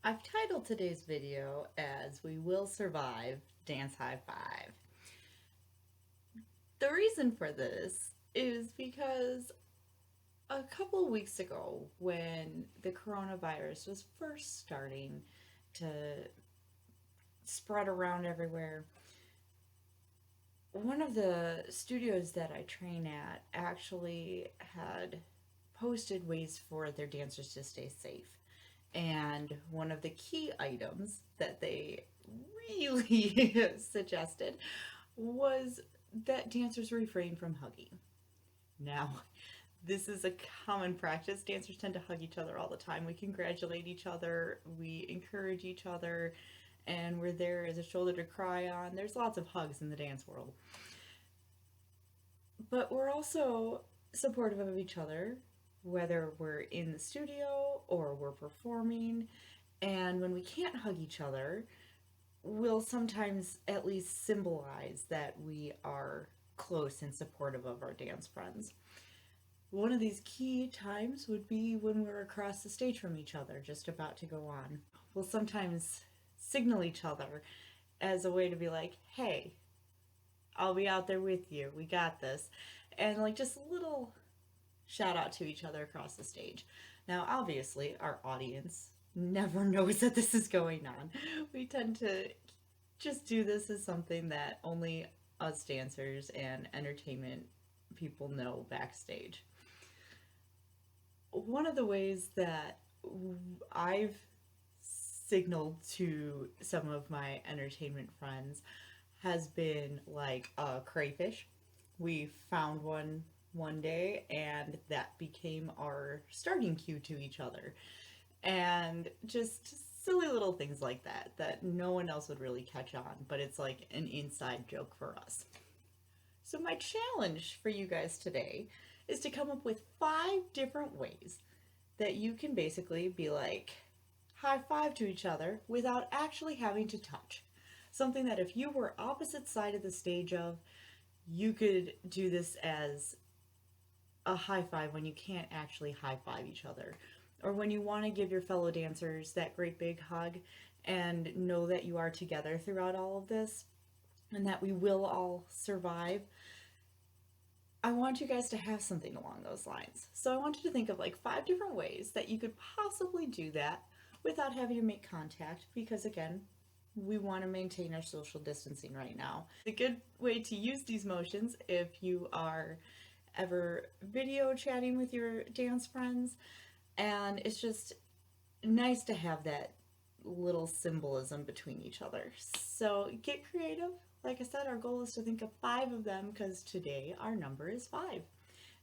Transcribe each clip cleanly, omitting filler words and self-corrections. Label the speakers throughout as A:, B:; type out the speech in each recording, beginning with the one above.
A: I've titled today's video as "We Will Survive Dance High Five." The reason for this is because a couple of weeks ago, when the coronavirus was first starting to spread around everywhere, one of the studios that I train at actually had posted ways for their dancers to stay safe. And one of the key items that they really suggested was that dancers refrain from hugging. Now, this is a common practice. Dancers tend to hug each other all the time. We congratulate each other, we encourage each other, and we're there as a shoulder to cry on. There's lots of hugs in the dance world. But we're also supportive of each other, whether we're in the studio or we're performing. And when we can't hug each other, we'll sometimes at least symbolize that we are close and supportive of our dance friends. One of these key times would be when we're across the stage from each other, just about to go on. We'll sometimes signal each other as a way to be like, hey, I'll be out there with you. We got this. And like just a little shout out to each other across the stage. Now, obviously, our audience never knows that this is going on. We tend to just do this as something that only us dancers and entertainment people know backstage. One of the ways that I've signaled to some of my entertainment friends has been like a crayfish. We found one day and that became our starting cue to each other. And just silly little things like that that no one else would really catch on, but it's like an inside joke for us. So my challenge for you guys today is to come up with 5 different ways that you can basically be like high five to each other without actually having to touch. Something that if you were opposite side of the stage of, you could do this as a high five when you can't actually high five each other. Or when you want to give your fellow dancers that great big hug and know that you are together throughout all of this and that we will all survive. I want you guys to have something along those lines. So I want you to think of like 5 different ways that you could possibly do that without having to make contact, because again, we want to maintain our social distancing right now. A good way to use these motions, if you are ever video chatting with your dance friends, and it's just nice to have that little symbolism between each other. So get creative. Like I said, our goal is to think of 5 of them because today our number is 5.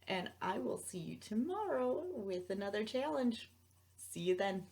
A: And I will see you tomorrow with another challenge. See you then.